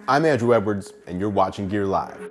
I'm Andrew Edwards, and you're watching Gear Live.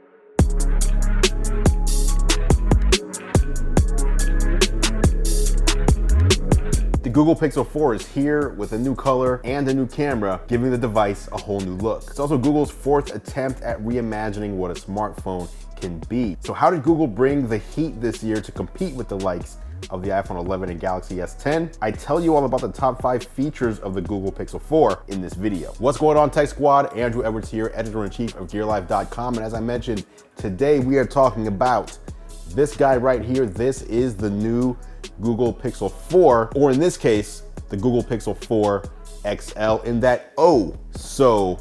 The Google Pixel 4 is here with a new color and a new camera, giving the device a whole new look. It's also Google's fourth attempt at reimagining what a smartphone can be. So how did Google bring the heat this year to compete with the likes of the iPhone 11 and Galaxy S10? I tell you all about the top 5 features of the Google Pixel 4 in this video. What's going on, Tech Squad? Andrew Edwards here, editor-in-chief of GearLive.com. And as I mentioned, today we are talking about this guy right here. This is the new Google Pixel 4, or in this case, the Google Pixel 4 XL in that oh so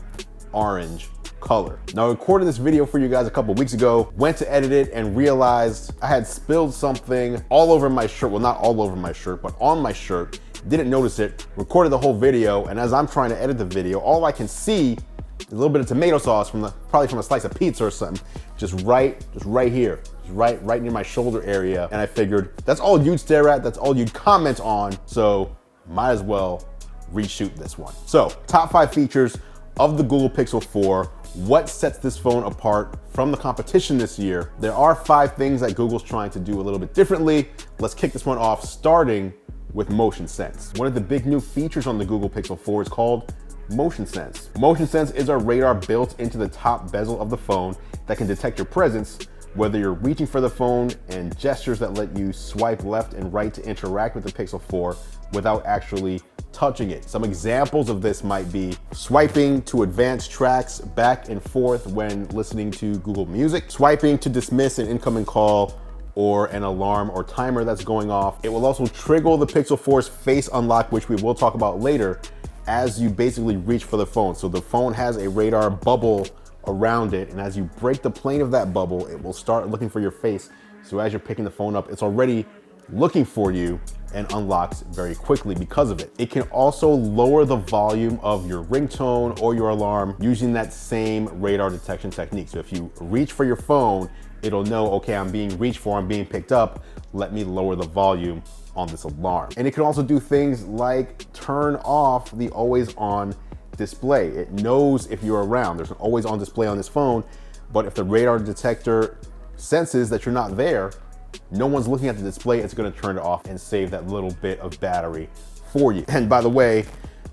orange color. Now, I recorded this video for you guys a couple weeks ago, went to edit it and realized I had spilled something all over my shirt. Well, not all over my shirt, but on my shirt. Didn't notice it, recorded the whole video, and as I'm trying to edit the video, all I can see is a little bit of tomato sauce probably from a slice of pizza or something, just right here. Right near my shoulder area. And I figured that's all you'd stare at, that's all you'd comment on, so might as well reshoot this one. So, top 5 features of the Google Pixel 4. What sets this phone apart from the competition this year? There are 5 things that Google's trying to do a little bit differently. Let's kick this one off, starting with Motion Sense. One of the big new features on the Google Pixel 4 is called Motion Sense. Motion Sense is a radar built into the top bezel of the phone that can detect your presence, whether you're reaching for the phone, and gestures that let you swipe left and right to interact with the Pixel 4 without actually touching it. Some examples of this might be swiping to advance tracks back and forth when listening to Google Music, swiping to dismiss an incoming call or an alarm or timer that's going off. It will also trigger the Pixel 4's face unlock, which we will talk about later, as you basically reach for the phone. So the phone has a radar bubble around it, and as you break the plane of that bubble, it will start looking for your face. So as you're picking the phone up, it's already looking for you and unlocks very quickly because of it. It can also lower the volume of your ringtone or your alarm using that same radar detection technique. So if you reach for your phone, it'll know, okay, I'm being reached for, I'm being picked up, let me lower the volume on this alarm. And it can also do things like turn off the always on display. It knows if you're around. There's an always on display on this phone, but if the radar detector senses that you're not there, no one's looking at the display, it's gonna turn it off and save that little bit of battery for you. And by the way,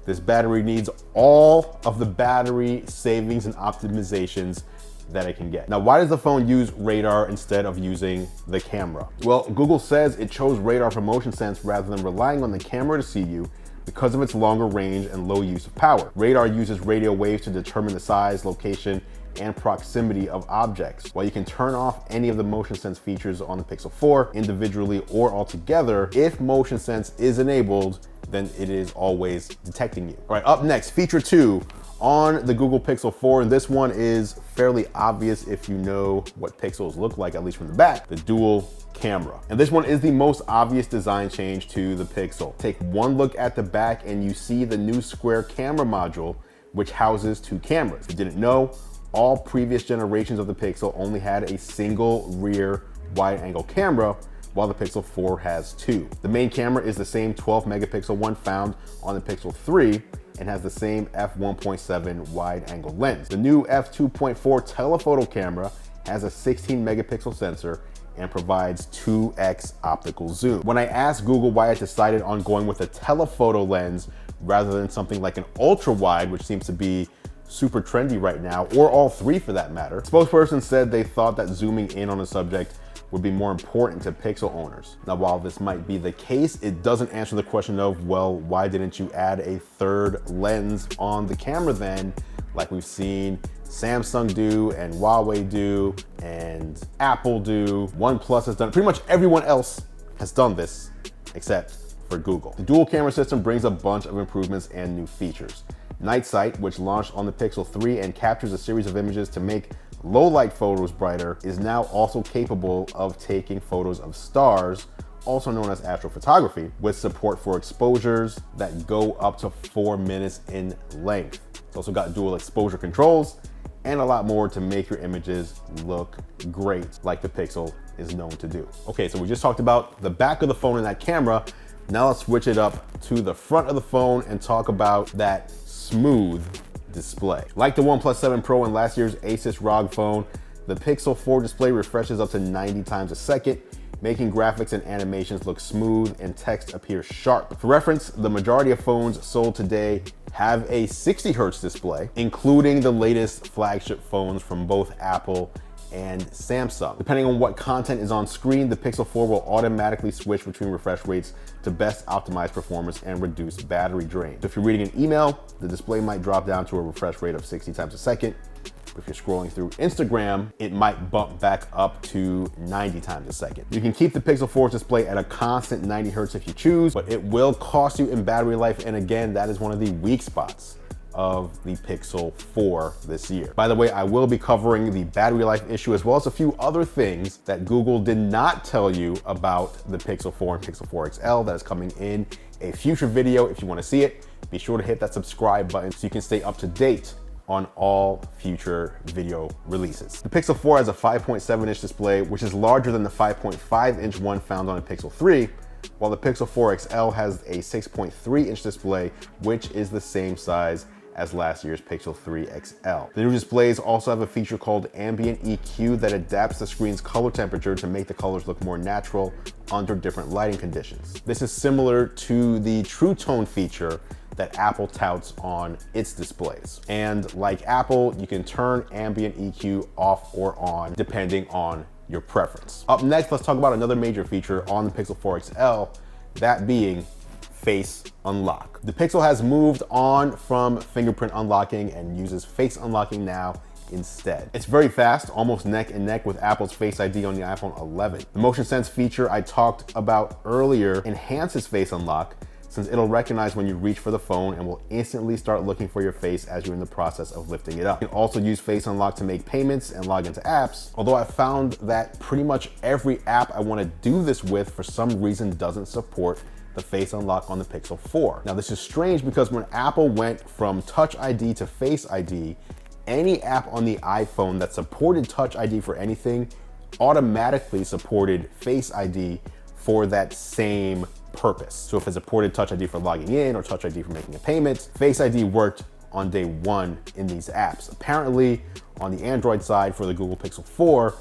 this battery needs all of the battery savings and optimizations that it can get. Now, why does the phone use radar instead of using the camera? Well, Google says it chose radar for motion sense rather than relying on the camera to see you because of its longer range and low use of power. Radar uses radio waves to determine the size, location, and proximity of objects. While you can turn off any of the motion sense features on the Pixel 4 individually or altogether, if motion sense is enabled, then it is always detecting you. All right, up next, feature 2 on the Google Pixel 4, and this one is fairly obvious if you know what Pixels look like, at least from the back, the dual camera. And this one is the most obvious design change to the Pixel. Take one look at the back and you see the new square camera module, which houses 2 cameras. If you didn't know, all previous generations of the Pixel only had a single rear wide-angle camera, while the Pixel 4 has 2. The main camera is the same 12 megapixel one found on the Pixel 3 and has the same f1.7 wide-angle lens. The new f2.4 telephoto camera has a 16 megapixel sensor and provides 2x optical zoom. When I asked Google why it decided on going with a telephoto lens rather than something like an ultra wide, which seems to be super trendy right now, or all 3 for that matter, the spokesperson said they thought that zooming in on a subject would be more important to Pixel owners. Now, while this might be the case, it doesn't answer the question of, well, why didn't you add a 3rd lens on the camera then, like we've seen Samsung do and Huawei do and Apple do. OnePlus has done, pretty much everyone else has done this except for Google. The dual camera system brings a bunch of improvements and new features. Night Sight, which launched on the Pixel 3 and captures a series of images to make low light photos brighter, is now also capable of taking photos of stars, also known as astrophotography, with support for exposures that go up to 4 minutes in length. It's also got dual exposure controls and a lot more to make your images look great, like the Pixel is known to do. Okay, so we just talked about the back of the phone and that camera. Now let's switch it up to the front of the phone and talk about that smooth display. Like the OnePlus 7 Pro and last year's Asus ROG phone, the Pixel 4 display refreshes up to 90 times a second, making graphics and animations look smooth and text appear sharp. For reference, the majority of phones sold today have a 60 Hz display, including the latest flagship phones from both Apple and Samsung. Depending on what content is on screen, the Pixel 4 will automatically switch between refresh rates to best optimize performance and reduce battery drain. So if you're reading an email, the display might drop down to a refresh rate of 60 times a second. If you're scrolling through Instagram, it might bump back up to 90 times a second. You can keep the Pixel 4's display at a constant 90 Hz if you choose, but it will cost you in battery life. And again, that is one of the weak spots of the Pixel 4 this year. By the way, I will be covering the battery life issue as well as a few other things that Google did not tell you about the Pixel 4 and Pixel 4 XL that is coming in a future video. If you want to see it, be sure to hit that subscribe button so you can stay up to date on all future video releases. The Pixel 4 has a 5.7-inch display, which is larger than the 5.5-inch one found on the Pixel 3, while the Pixel 4 XL has a 6.3-inch display, which is the same size as last year's Pixel 3 XL. The new displays also have a feature called ambient EQ that adapts the screen's color temperature to make the colors look more natural under different lighting conditions. This is similar to the True Tone feature that Apple touts on its displays. And like Apple, you can turn ambient EQ off or on depending on your preference. Up next, let's talk about another major feature on the Pixel 4 XL, that being Face Unlock. The Pixel has moved on from fingerprint unlocking and uses face unlocking now instead. It's very fast, almost neck and neck with Apple's Face ID on the iPhone 11. The Motion Sense feature I talked about earlier enhances Face Unlock, since it'll recognize when you reach for the phone and will instantly start looking for your face as you're in the process of lifting it up. You can also use Face Unlock to make payments and log into apps, although I found that pretty much every app I want to do this with for some reason doesn't support the Face Unlock on the Pixel 4. Now this is strange because when Apple went from Touch ID to Face ID, any app on the iPhone that supported Touch ID for anything automatically supported Face ID for that same purpose. So if it supported Touch ID for logging in or Touch ID for making a payment, Face ID worked on day one in these apps. Apparently, on the Android side for the Google Pixel 4,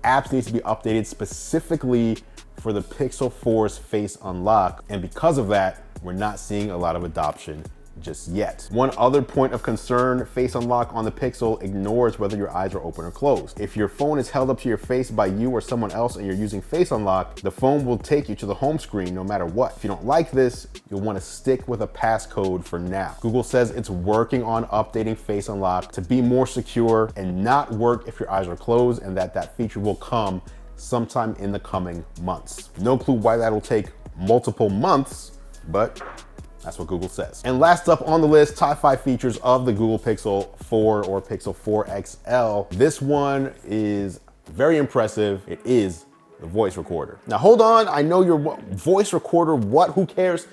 apps need to be updated specifically for the Pixel 4's Face Unlock, and because of that, we're not seeing a lot of adoption just yet. One other point of concern, Face Unlock on the Pixel ignores whether your eyes are open or closed. If your phone is held up to your face by you or someone else and you're using Face Unlock, the phone will take you to the home screen no matter what. If you don't like this, you'll want to stick with a passcode for now. Google says it's working on updating Face Unlock to be more secure and not work if your eyes are closed, and that feature will come sometime in the coming months. No clue why that'll take multiple months, but that's what Google says. And last up on the list, top 5 features of the Google Pixel 4 or Pixel 4 XL. This one is very impressive. It is the voice recorder. Now hold on, I know your voice recorder, what, who cares?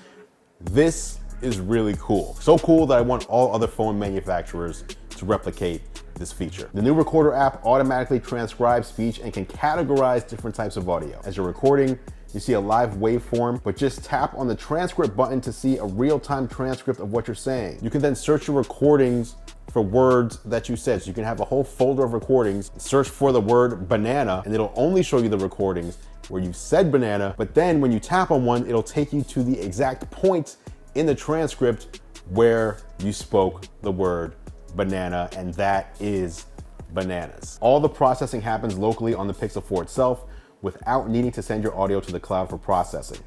This is really cool. So cool that I want all other phone manufacturers to replicate this feature. The new recorder app automatically transcribes speech and can categorize different types of audio. As you're recording, you see a live waveform, but just tap on the transcript button to see a real-time transcript of what you're saying. You can then search your recordings for words that you said. So you can have a whole folder of recordings, search for the word banana, and it'll only show you the recordings where you said banana, but then when you tap on one, it'll take you to the exact point in the transcript where you spoke the word banana, and that is bananas. All the processing happens locally on the Pixel 4 itself without needing to send your audio to the cloud for processing.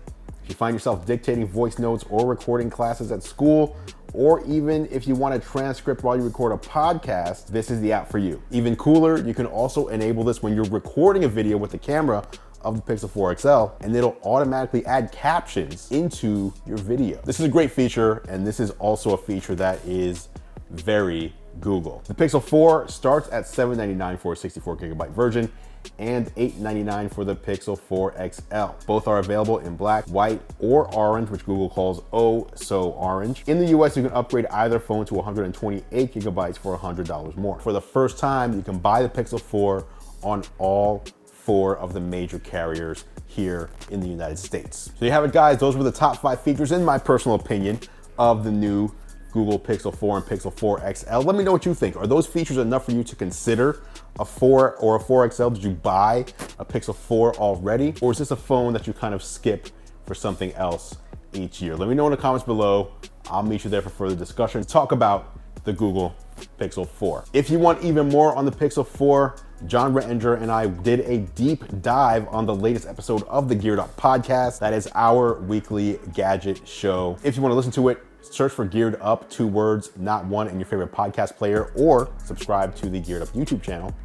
If you find yourself dictating voice notes or recording classes at school, or even if you want a transcript while you record a podcast, this is the app for you. Even cooler, you can also enable this when you're recording a video with the camera of the Pixel 4 XL, and it'll automatically add captions into your video. This is a great feature, and this is also a feature that is very Google. The Pixel 4 starts at $799 for a 64GB version and $899 for the Pixel 4 XL. Both are available in black, white, or orange, which Google calls oh so orange. In the US, you can upgrade either phone to 128GB for $100 more. For the first time, you can buy the Pixel 4 on all 4 of the major carriers here in the United States. So you have it, guys. Those were the top 5 features, in my personal opinion, of the new Google Pixel 4 and Pixel 4 XL. Let me know what you think. Are those features enough for you to consider a 4 or a 4 XL? Did you buy a Pixel 4 already? Or is this a phone that you kind of skip for something else each year? Let me know in the comments below. I'll meet you there for further discussion. Talk about the Google Pixel 4. If you want even more on the Pixel 4, John Rettinger and I did a deep dive on the latest episode of the Geared Up podcast. That is our weekly gadget show. If you want to listen to it, search for Geared Up, 2 words, not one, in your favorite podcast player, or subscribe to the Geared Up YouTube channel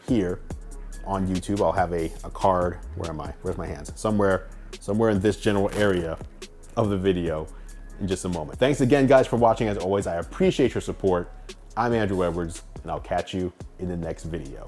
here on YouTube. I'll have a card. Where am I? Where's my hands? Somewhere in this general area of the video in just a moment. Thanks again, guys, for watching. As always, I appreciate your support. I'm Andrew Edwards, and I'll catch you in the next video.